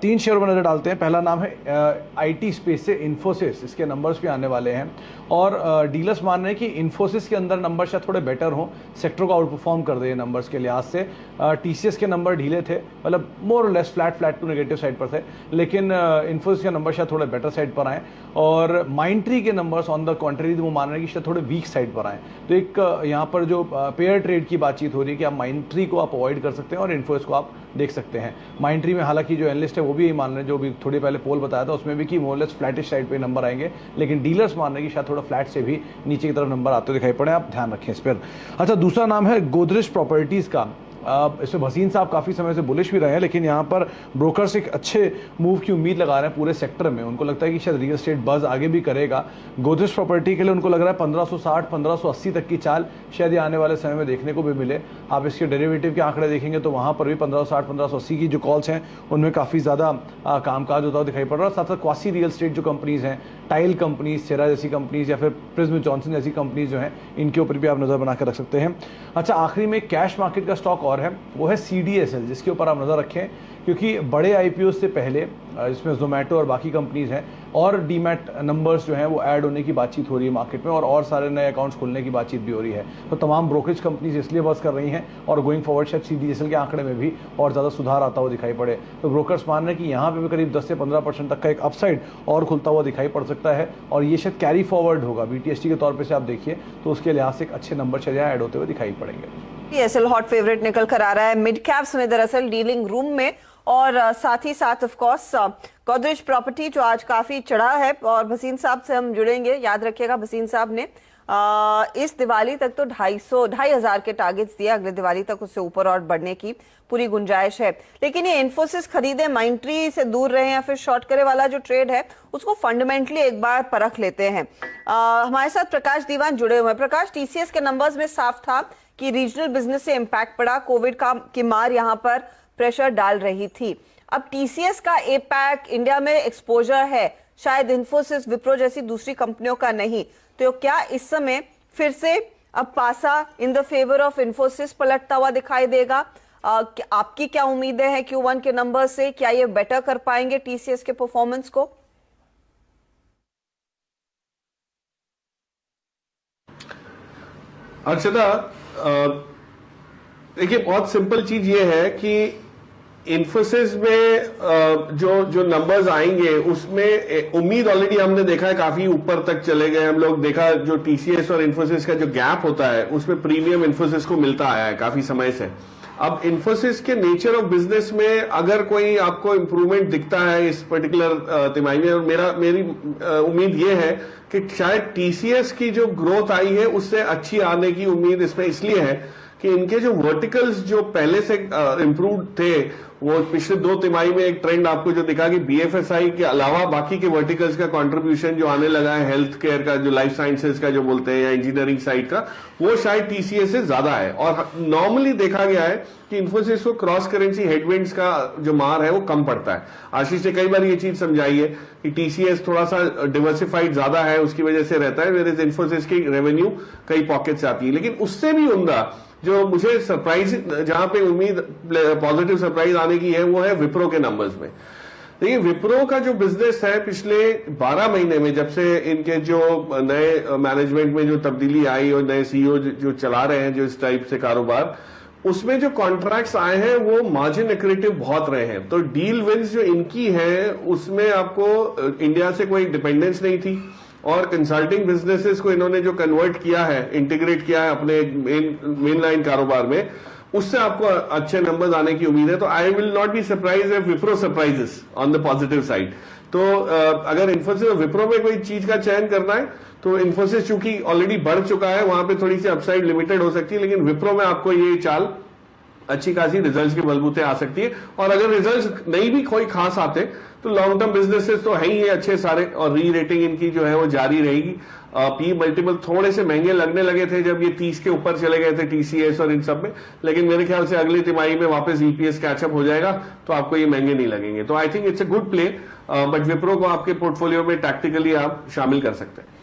तीन शेयरों में नजर डालते हैं। पहला नाम है आईटी स्पेस से इन्फोसिस, इसके नंबर्स भी आने वाले हैं और डीलर्स मान रहे हैं कि इन्फोसिस के अंदर नंबर शायद थोड़े बेटर हों, सेक्टर को आउट परफॉर्म कर दे नंबर्स के लिहाज से। टीसीएस के नंबर ढीले थे, मतलब मोर और less flat to negative side पर थे, लेकिन इन्फोसिस के नंबर शायद थोड़े बेटर साइड पर आए और माइंडट्री के नंबर्स ऑन द कॉन्ट्री वो मान रहे हैं कि शायद थोड़े वीक साइड पर आए। तो एक यहाँ पर जो पेयर ट्रेड की बातचीत हो रही है कि आप माइंडट्री को आप अवॉइड कर सकते हैं और इन्फोसिस को आप देख सकते हैं। माइंडट्री में हालांकि जो एनालिस्ट है वो भी यही मान रहे हैं, जो भी थोड़ी पहले पोल बताया था उसमें भी कि मोर लेस फ्लैटिश साइड पे नंबर आएंगे, लेकिन डीलर्स मान रहे हैं कि शायद थोड़ा फ्लैट से भी नीचे की तरफ नंबर आते हुए दिखाई पड़े, आप ध्यान रखें इस पर। अच्छा, दूसरा नाम है गोदरेज प्रॉपर्टीज का। इसमें भसीन साहब काफ़ी समय से बुलिश भी रहे हैं, लेकिन यहाँ पर ब्रोकर्स एक अच्छे मूव की उम्मीद लगा रहे हैं पूरे सेक्टर में। उनको लगता है कि शायद रियल एस्टेट बज़ आगे भी करेगा। गोदरेज प्रॉपर्टी के लिए उनको लग रहा है 1560 1580 तक की चाल शायद आने वाले समय में देखने को भी मिले। आप इसके डेरिवेटिव के आंकड़े देखेंगे तो वहाँ पर भी 1560 1580 की जो कॉल्स हैं उनमें काफ़ी ज़्यादा कामकाज होता हुआ दिखाई पड़ रहा है। साथ साथ क्वासी रियल एस्टेट जो कंपनीज़ हैं, टाइल कंपनीज, सेरा जैसी कंपनीज या फिर प्रिज्म जॉनसन जैसी कंपनीज जो हैं, इनके ऊपर भी आप नज़र बना कर रख सकते हैं। अच्छा, आखिरी में कैश मार्केट का स्टॉक और है, वो है CDSL, जिसके ऊपर आप नज़र रखें क्योंकि बड़े IPO से पहले इसमें जोमेटो और बाकी कंपनीज हैं और डीमैट नंबर्स जो हैं वो ऐड होने की बातचीत हो रही है मार्केट में और सारे नए अकाउंट्स खोलने की बातचीत भी हो रही है। तो तमाम ब्रोकरेज कंपनीज इसलिए बस कर रही हैं और गोइंग फॉरवर्ड शायद CDSL के आंकड़े में भी और ज़्यादा सुधार आता हुआ दिखाई पड़े। तो ब्रोकर्स मान रहे हैं कि यहाँ पे भी करीब 10 से 15% तक का एक अपसाइड और खुलता हुआ दिखाई पड़ सकता है और ये शायद कैरी फॉरवर्ड होगा BTST के तौर पर से आप देखिए तो उसके लिहाज से एक अच्छे नंबर शायद ऐड होते हुए दिखाई पड़ेंगे। TSL हॉट फेवरेट निकल कर आ रहा है मिड कैप्स में दरअसल डीलिंग रूम में, और साथ ही साथ ऑफ कोर्स गोदरेज प्रॉपर्टी जो आज काफी चढ़ा है। और भसीन साहब से हम जुड़ेंगे, याद रखिएगा भसीन साहब ने इस दिवाली तक तो 2,500 के टारगेट्स दिए, अगले दिवाली तक उससे ऊपर और बढ़ने की पूरी गुंजाइश है। लेकिन ये इन्फोसिस खरीदे, माइंडट्री से दूर रहे या फिर शॉर्ट करे वाला जो ट्रेड है उसको फंडामेंटली एक बार परख लेते हैं। हमारे साथ प्रकाश दीवान जुड़े हुए हैं। प्रकाश, TCS के नंबर्स में साफ था कि रीजनल बिजनेस से इम्पैक्ट पड़ा, कोविड की मार यहाँ पर प्रेशर डाल रही थी। अब TCS का APAC इंडिया में एक्सपोजर है, शायद इन्फोसिस, विप्रो जैसी दूसरी कंपनियों का नहीं। तो क्या इस समय फिर से अब पासा in the favour of Infosys पलटता हुआ दिखाई देगा? आपकी क्या उम्मीदें हैं Q1 के नंबर से? क्या ये बेटर कर पाएंगे TCS के परफॉर्मेंस को? अर्चना, देखिए बहुत सिंपल चीज ये है कि इन्फोसिस में जो नंबर्स आएंगे उसमें उम्मीद ऑलरेडी हमने देखा है काफी ऊपर तक चले गए हम लोग। देखा जो TCS और इन्फोसिस का जो गैप होता है उसमें प्रीमियम इन्फोसिस को मिलता आया है काफी समय से। अब इन्फोसिस के नेचर ऑफ बिजनेस में अगर कोई आपको इंप्रूवमेंट दिखता है इस पर्टिकुलर तिमाही में, और मेरी उम्मीद ये है कि शायद TCS की जो ग्रोथ आई है उससे अच्छी आने की उम्मीद इसमें इसलिए है कि इनके जो वर्टिकल्स जो पहले से इंप्रूव थे, वो पिछले 2 तिमाही में एक ट्रेंड आपको जो दिखा कि BFSI के अलावा बाकी के वर्टिकल्स का कंट्रीब्यूशन जो आने लगा है, हेल्थ केयर का, जो लाइफ साइंसेज का जो बोलते हैं या इंजीनियरिंग साइड का, वो शायद TCS से ज्यादा है। और नॉर्मली देखा गया है कि इन्फोसिस को क्रॉस करेंसी हेडविंड्स का जो मार है वो कम पड़ता है। आशीष ने कई बार ये चीज समझाई है कि TCS थोड़ा सा डिवर्सिफाइड ज्यादा है, उसकी वजह से रहता है, वेयर इन्फोसिस की रेवेन्यू कई पॉकेट से आती है। लेकिन उससे भी उमदा जो मुझे सरप्राइज, जहां पे उम्मीद पॉजिटिव सरप्राइज आने की है, वो है विप्रो के नंबर्स में। देखिए विप्रो का जो बिजनेस है पिछले 12 महीने में, जब से इनके जो नए मैनेजमेंट में जो तब्दीली आई और नए CEO जो चला रहे हैं जो इस टाइप से कारोबार, उसमें जो कॉन्ट्रैक्ट्स आए हैं वो मार्जिन एक्रेटिव बहुत रहे हैं। तो डील विंस जो इनकी है उसमें आपको इंडिया से कोई डिपेंडेंस नहीं थी और कंसल्टिंग बिजनेसेस को इन्होंने जो कन्वर्ट किया है, इंटीग्रेट किया है अपने मेन लाइन कारोबार में, उससे आपको अच्छे नंबर्स आने की उम्मीद है। तो I will not be surprise if Wipro surprises on the positive side. तो अगर इन्फोसिस और विप्रो में कोई चीज का चयन करना है तो इन्फोसिस चूंकि ऑलरेडी बढ़ चुका है, वहां पे थोड़ी सी अपसाइड लिमिटेड हो सकती है, लेकिन विप्रो में आपको ये चाल अच्छी खासी रिजल्ट्स के बलबूते आ सकती है। और अगर रिजल्ट्स नहीं भी कोई खास आते तो लॉन्ग टर्म बिजनेसेस तो है ही है अच्छे सारे, और री रेटिंग इनकी जो है वो जारी रहेगी। पी मल्टीपल थोड़े से महंगे लगने लगे थे जब ये 30 के ऊपर चले गए थे TCS और इन सब में, लेकिन मेरे ख्याल से अगली तिमाही में वापस EPS कैचअप हो जाएगा तो आपको ये महंगे नहीं लगेंगे। तो I think it's a good play, but Wipro को आपके पोर्टफोलियो में टैक्टिकली आप शामिल कर सकते हैं।